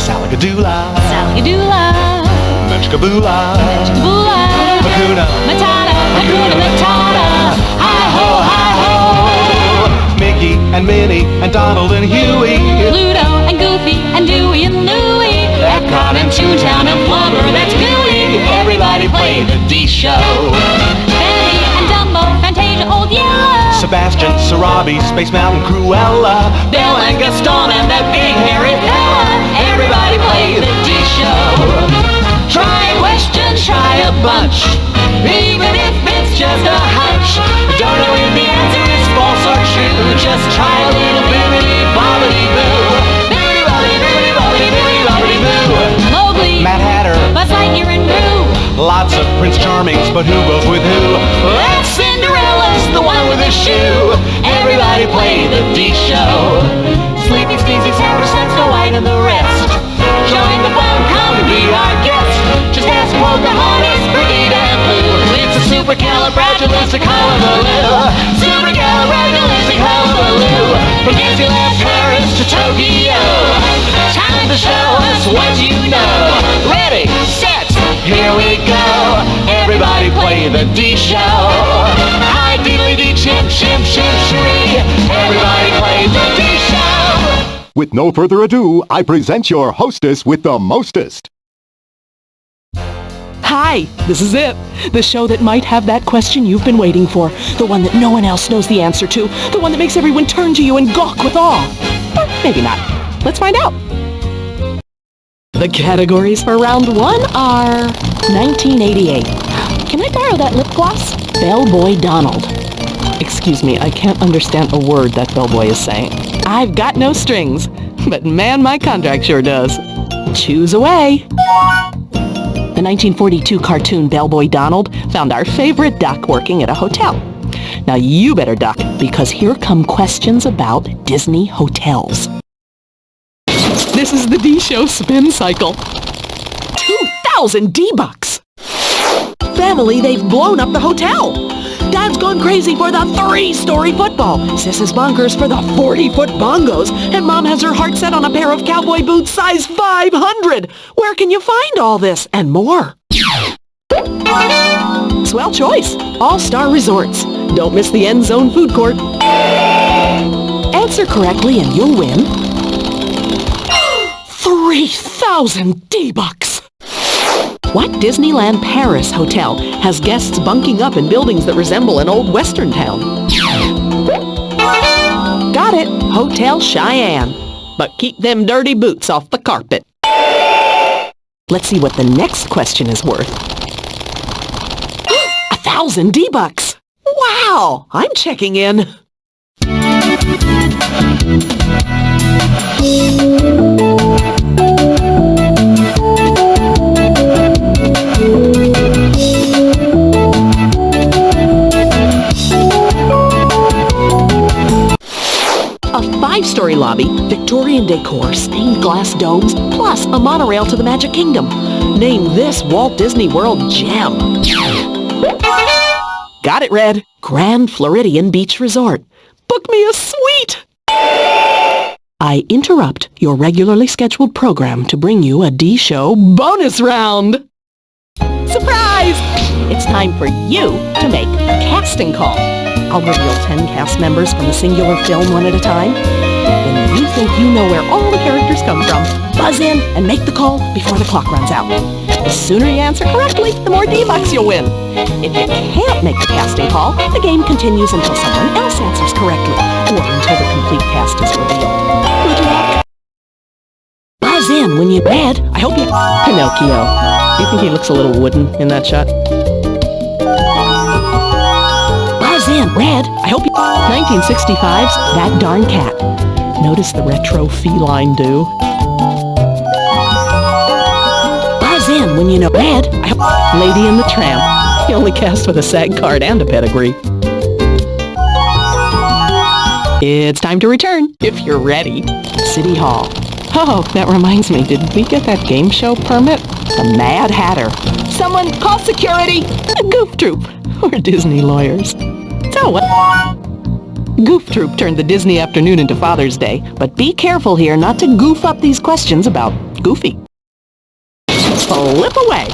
Salagadoola, Salagadoola, Mechkaboola, Mechkaboola, Hakuna Matata, Hakuna Matata, hi-ho, hi-ho. Mickey and Minnie and Donald and Huey, Pluto and Goofy and Dewey and Louie, Epcot and Toontown and Flubber, that's gooey. Everybody play the D-Show. Benny and Dumbo, Fantasia, Old Yeller, Sebastian, Sarabi, Space Mountain, Cruella, Bill and Gaston and that big hairy fella. Everybody play the D-Show. Try a question, try a bunch, even if it's just a hunch. Don't know if the answer is false or true, just try a little bibbidi-bobbidi-boo. Bibbidi-bobbidi-bibbidi-bobbidi-boo. Mowgli, Mad Hatter, Buzz Lightyear and Gru. lots of Prince Charmings, but who goes with who? That's Cinderella's the one with the shoe. Everybody play the D-Show. Sleepy, Sneezy, Sarah, Snow White, and the rest. Join the fun, come be our guest. Just ask Pocahontas, Perdita, and Pooh. It's a supercalifragilisticexpialidocious. Supercalifragilisticexpialidocious. From Disneyland Paris to Tokyo. Time to show us what you know. Ready, set, here we go. Everybody play the D-Show. Hi, diddly-dee, chimp, chimp, chimp, shree. Everybody play the D-Show. With no further ado, I present your hostess with the mostest. Hi, this is it. The show that might have that question you've been waiting for. The one that no one else knows the answer to. The one that makes everyone turn to you and gawk with awe. Or maybe not. Let's find out. The categories for round 1 are 1988. Can I borrow that lip gloss? Bellboy Donald. Excuse me, I can't understand a word that bellboy is saying. I've got no strings, but man, my contract sure does. Choose away. The 1942 cartoon Bellboy Donald found our favorite duck working at a hotel. Now you better duck, because here come questions about Disney hotels. This is the D-Show spin cycle. 2,000 D-Bucks! Family, they've blown up the hotel. Dad's gone crazy for the 3-story football. Sis is bonkers for the 40-foot bongos. And Mom has her heart set on a pair of cowboy boots size 500. Where can you find all this and more? Swell choice. All-Star Resorts. Don't miss the End Zone Food Court. Answer correctly and you'll win 3,000 D-Bucks. What Disneyland Paris hotel has guests bunking up in buildings that resemble an old western town? Got it! Hotel Cheyenne. But keep them dirty boots off the carpet. Let's see what the next question is worth. 1,000 D-Bucks! Wow! I'm checking in. A 5-story lobby, Victorian decor, stained glass domes, plus a monorail to the Magic Kingdom. Name this Walt Disney World gem. Got it, Red. Grand Floridian Beach Resort. Book me a suite. I interrupt your regularly scheduled program to bring you a D-Show bonus round. Surprise! It's time for you to make a casting call. I'll reveal 10 cast members from a singular film one at a time. When you think you know where all the characters come from, buzz in and make the call before the clock runs out. The sooner you answer correctly, the more D-Bucks you'll win. If you can't make the casting call, the game continues until someone else answers correctly, or until the complete cast is revealed. Good luck! Buzz in when you're mad. I hope you... Pinocchio. Do you think he looks a little wooden in that shot? Buzz in, Red. I hope you... 1965's That Darn Cat. Notice the retro feline do. Buzz in when you know Red. I hope... Lady and the Tramp. He only cast with a SAG card and a pedigree. It's time to return, if you're ready. City Hall. Oh, that reminds me, did we get that game show permit? The Mad Hatter. Someone call security! A Goof Troop. Or Disney lawyers. So what? Goof Troop turned the Disney afternoon into Father's Day, but be careful here not to goof up these questions about Goofy. Flip away.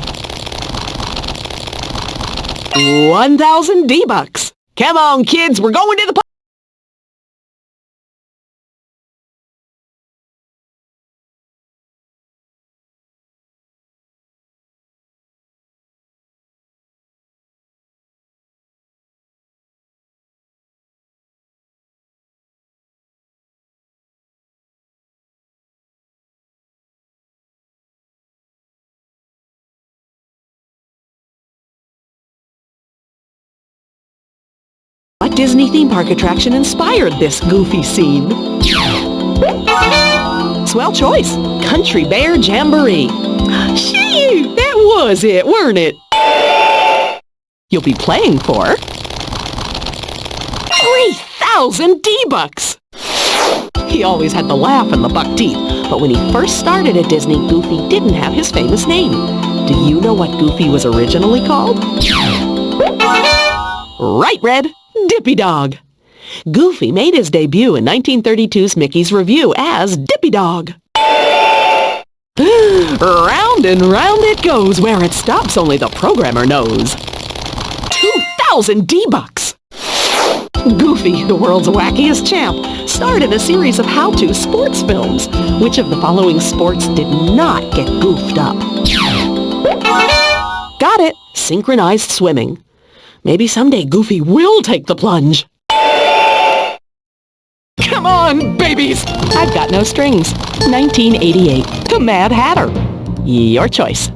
1,000 D-Bucks. Come on, kids, we're going to the What Disney theme park attraction inspired this goofy scene? Swell choice. Country Bear Jamboree. Shoot, that was it, weren't it? You'll be playing for 3,000 D-Bucks. He always had the laugh and the buck teeth, but when he first started at Disney, Goofy didn't have his famous name. Do you know what Goofy was originally called? Right, Red. Dippy Dog. Goofy made his debut in 1932's Mickey's Revue as Dippy Dog. Round and round it goes, where it stops only the programmer knows. 2,000 D-Bucks! Goofy, the world's wackiest champ, starred in a series of how-to sports films. Which of the following sports did not get goofed up? Got it! Synchronized swimming. Maybe someday Goofy will take the plunge. Come on, babies! I've got no strings. 1988, The Mad Hatter. Your choice.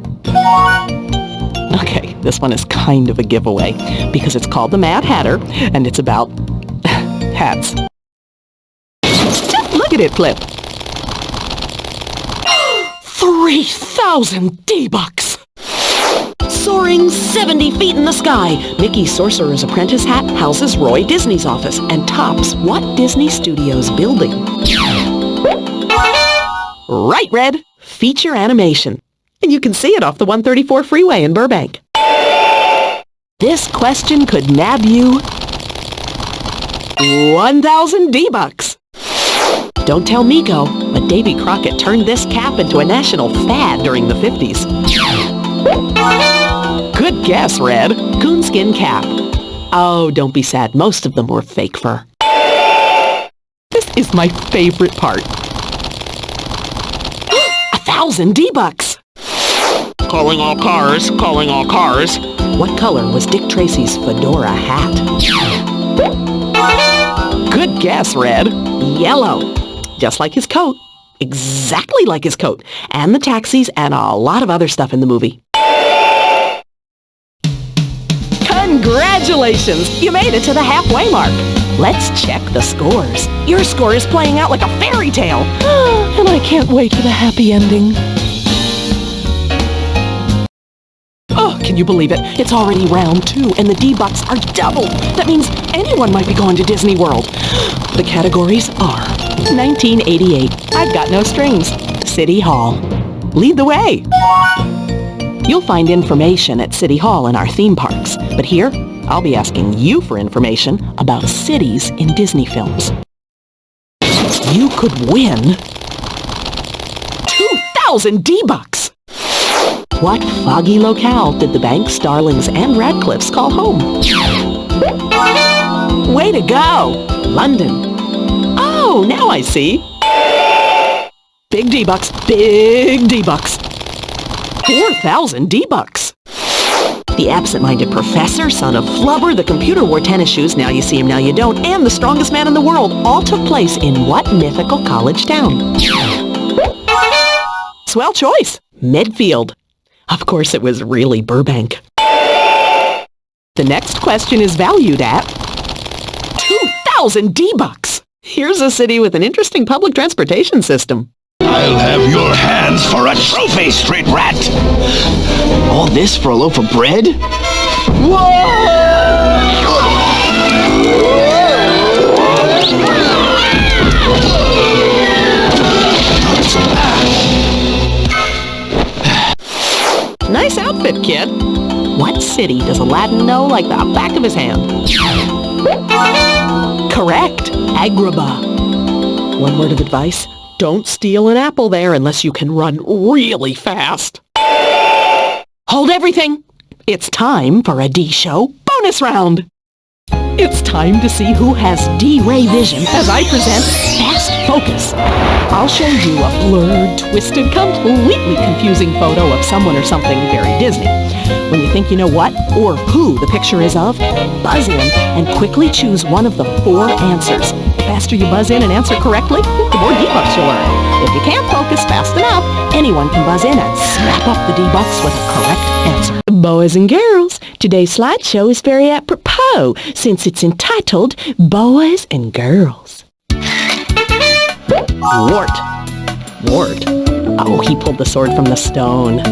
Okay, this one is kind of a giveaway because it's called The Mad Hatter and it's about hats. Just look at it flip. 3,000 D-Bucks! Soaring 70 feet in the sky, Mickey's Sorcerer's Apprentice hat houses Roy Disney's office and tops what Disney Studios building? Right, Red. Feature animation. And you can see it off the 134 freeway in Burbank. This question could nab you 1,000 D-Bucks. Don't tell Miko, but Davy Crockett turned this cap into a national fad during the 50s. Good guess, Red. Coonskin cap. Oh, don't be sad. Most of them were fake fur. This is my favorite part. 1,000 D-Bucks. Calling all cars, calling all cars. What color was Dick Tracy's fedora hat? Good guess, Red. Yellow. Just like his coat. Exactly like his coat. And the taxis and a lot of other stuff in the movie. Congratulations! You made it to the halfway mark. Let's check the scores. Your score is playing out like a fairy tale. And I can't wait for the happy ending. Oh, can you believe it? It's already round 2 and the D-Bucks are doubled. That means anyone might be going to Disney World. The categories are 1988, I've Got No Strings, City Hall. Lead the way. You'll find information at City Hall in our theme parks, but here, I'll be asking you for information about cities in Disney films. You could win 2,000 D-Bucks! What foggy locale did the Banks, Darlings, and Radcliffes call home? Way to go! London. Oh, now I see. Big D-Bucks, big D-Bucks. 4,000 D-Bucks. The absent-minded professor, son of Flubber, the computer wore tennis shoes, now you see him, now you don't, and the strongest man in the world all took place in what mythical college town? Swell choice. Medfield. Of course it was really Burbank. The next question is valued at 2,000 D-Bucks. Here's a city with an interesting public transportation system. I'll have your hands for a trophy, street rat! All this for a loaf of bread? Nice outfit, kid. What city does Aladdin know like the back of his hand? Correct. Agrabah. One word of advice. Don't steal an apple there unless you can run really fast. Hold everything. It's time for a D-Show bonus round. It's time to see who has D-Ray vision as I present Fast Focus. I'll show you a blurred, twisted, completely confusing photo of someone or something very Disney. When you think you know what or who the picture is of, buzz in and quickly choose one of the 4 answers. The faster you buzz in and answer correctly, the more D-Bucks you'll earn. If you can't focus fast enough, anyone can buzz in and snap up the D-Bucks with a correct answer. Boys and girls, today's slideshow is very apropos since it's entitled Boys and Girls. Wart. Wart. Oh, he pulled the sword from the stone.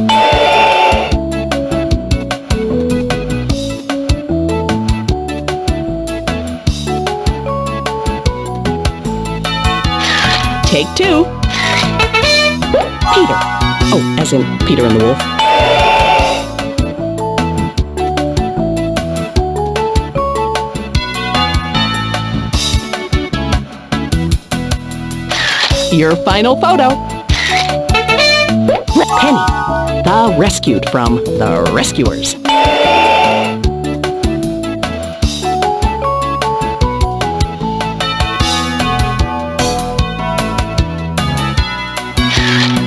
Take 2. Peter. Oh, as in Peter and the Wolf. Your final photo. Penny, the rescued from The Rescuers.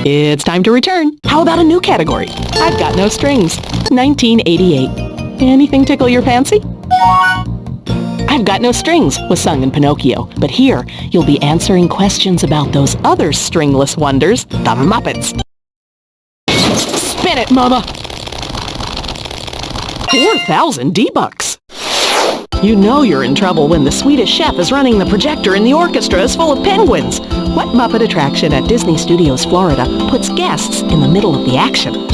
It's time to return. How about a new category? I've got no strings. 1988. Anything tickle your fancy? I've Got No Strings was sung in Pinocchio, but here you'll be answering questions about those other stringless wonders, the Muppets. Spin it, Mama! 4,000 D-Bucks! You know you're in trouble when the Swedish chef is running the projector and the orchestra is full of penguins. What Muppet attraction at Disney Studios, Florida puts guests in the middle of the action?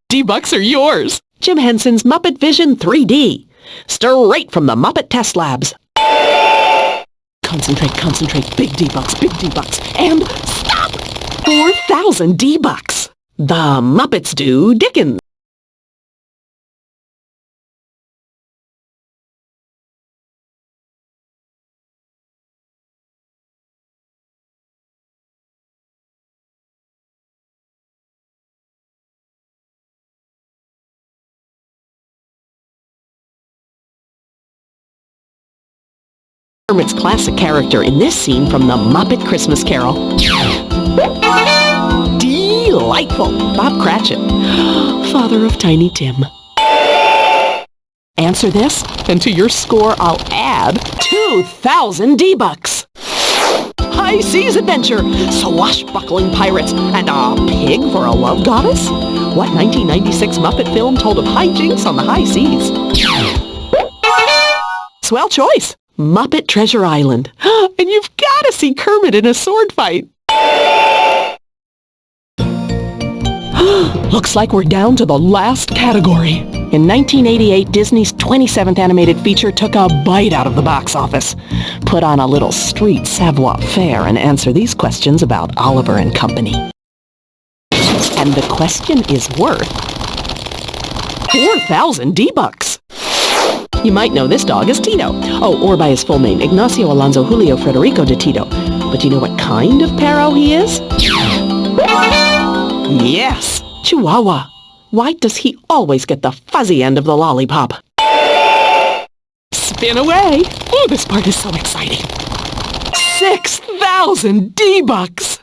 D-Bucks are yours! Jim Henson's Muppet Vision 3D. Straight from the Muppet Test Labs. Concentrate, concentrate. Big D-Bucks, and stop! 4,000 D-Bucks. The Muppets do Dickens. Kermit's classic character in this scene from the Muppet Christmas Carol. Delightful! Bob Cratchit, father of Tiny Tim. Answer this, and to your score I'll add 2,000 D-Bucks. High Seas Adventure, swashbuckling pirates, and a pig for a love goddess? What 1996 Muppet film told of hijinks on the high seas? Swell choice! Muppet Treasure Island. And you've got to see Kermit in a sword fight. Looks like we're down to the last category. In 1988, Disney's 27th animated feature took a bite out of the box office. Put on a little street savoir-faire and answer these questions about Oliver and Company. And the question is worth 4,000 D-Bucks. You might know this dog as Tito. Oh, or by his full name, Ignacio Alonso Julio Frederico de Tito. But do you know what kind of Perro he is? Yes, Chihuahua. Why does he always get the fuzzy end of the lollipop? Spin away. Oh, this part is so exciting. 6,000 D-Bucks.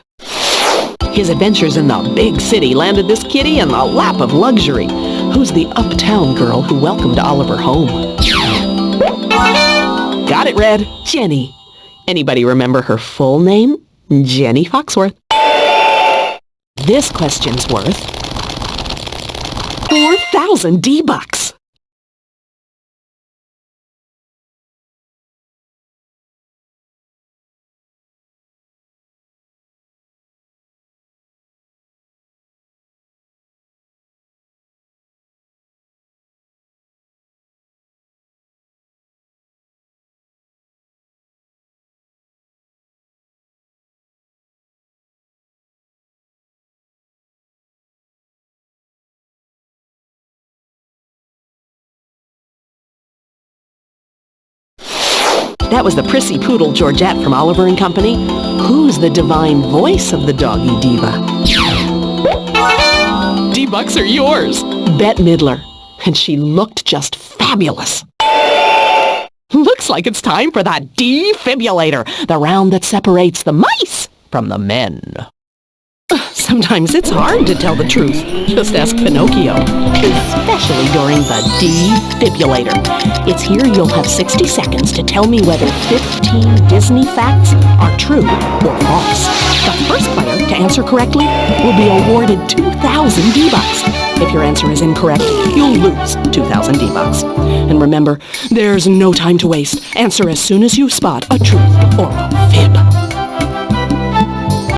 His adventures in the big city landed this kitty in the lap of luxury. Who's the uptown girl who welcomed Oliver home? Got it, Red. Jenny. Anybody remember her full name? Jenny Foxworth. This question's worth 4,000 D-Bucks. That was the prissy poodle Georgette from Oliver and Company. Who's the divine voice of the doggy diva? D-Bucks are yours. Bette Midler. And she looked just fabulous. Looks like it's time for the Defibrillator, the round that separates the mice from the men. Sometimes it's hard to tell the truth. Just ask Pinocchio, especially during the Defibrillator. It's here you'll have 60 seconds to tell me whether 15 Disney facts are true or false. The first player to answer correctly will be awarded 2,000 D-Bucks. If your answer is incorrect, you'll lose 2,000 D-Bucks. And remember, there's no time to waste. Answer as soon as you spot a truth or a fib.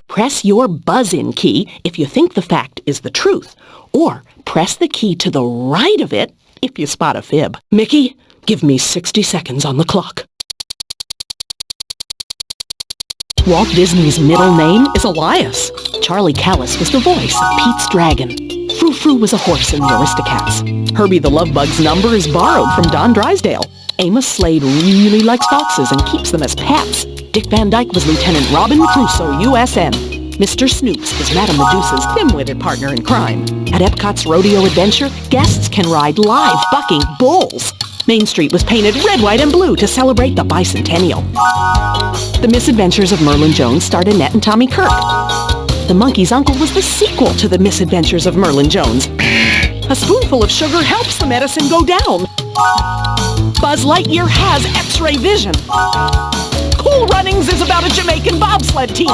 Press your buzz-in key if you think the fact is the truth, or press the key to the right of it if you spot a fib. Mickey, give me 60 seconds on the clock. Walt Disney's middle name is Elias. Charlie Callis was the voice of Pete's Dragon. Frou Frou was a horse in the Aristocats. Herbie the Lovebug's number is borrowed from Don Drysdale. Amos Slade really likes foxes and keeps them as pets. Dick Van Dyke was Lieutenant Robin Crusoe, USN. Mr. Snoops was Madame Medusa's dim-witted partner in crime. At Epcot's Rodeo Adventure, guests can ride live bucking bulls. Main Street was painted red, white, and blue to celebrate the bicentennial. The Misadventures of Merlin Jones starred Annette and Tommy Kirk. The Monkey's Uncle was the sequel to The Misadventures of Merlin Jones. A spoonful of sugar helps the medicine go down. Buzz Lightyear has X-ray vision. Cool Runnings is about a Jamaican bobsled team.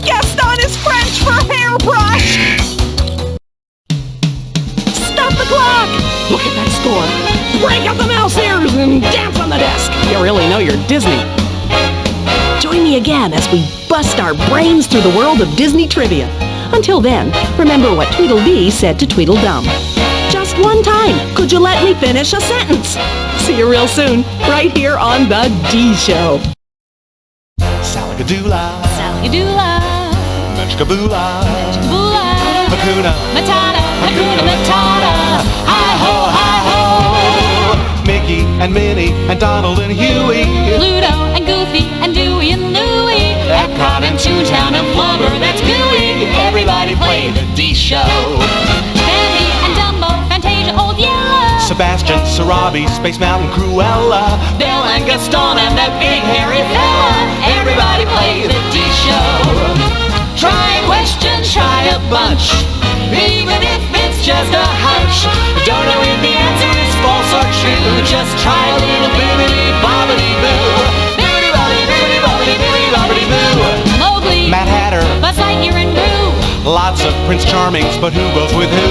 Gaston is French for hairbrush. Stop the clock! Look at that score. Break out the mouse ears and dance on the desk. You really know you're Disney. Join me again as we bust our brains through the world of Disney trivia. Until then, remember what Tweedledee said to Tweedledum. Just one time, could you let me finish a sentence? See you real soon, right here on The D Show. Salagadoola, Salagadoola, Menchkaboola, Menchkaboola, Hakuna, Matata, Hakuna Matata, hi-ho, hi-ho. Mickey and Minnie and Donald and Huey, Pluto and Goofy and Dewey and Louie, Epcot and Toontown and Flubber, that's gooey. Everybody play the D Show. Benny and Dumbo, Fantasia, Old Yeller, Sebastian, Sarabi, Space Mountain, Cruella, Belle and Gaston and that big hairy fella. Everybody play the D Show. Try a question, try a bunch, even if it's just a hunch. Don't know if the answer is false or true, just try a little bibbidi bobbidi boo. Bibbidi bobbidi bibbidi bobbidi bibbidi bobbidi boo. Mowgli, Mad Hatter, Buzz Lightyear and Gru. lots of Prince Charmings, but who goes with who?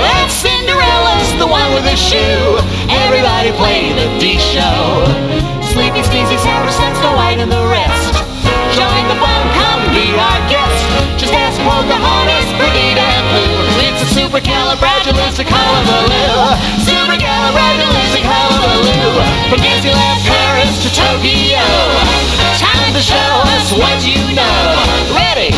That's Cinderella's the one with the shoe. Everybody play the D Show. Sleepy, Sneezy, Sour, Snow White, and the rest. Join the fun, come be our guest. Just ask Pocahontas, Perdita, and Blue. It's a supercalifragilisticexpialidocious. Supercalifragilisticexpialidocious. From Disneyland Paris to Tokyo, time to show us what you know. Ready,